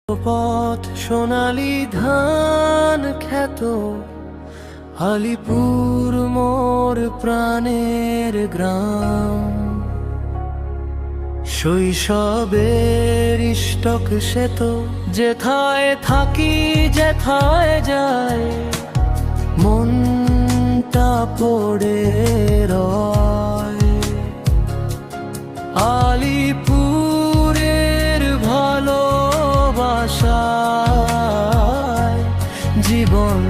পথ সোনালি ধান খ্যাত আলিপুর মোর প্রাণের গ্রাম। শৈশবের ইষ্টক সে তো যেথায় থাকি যেথায় যায়, মনটা পড়ে রয়। আলিপুরের ভালোবাসায় জীবন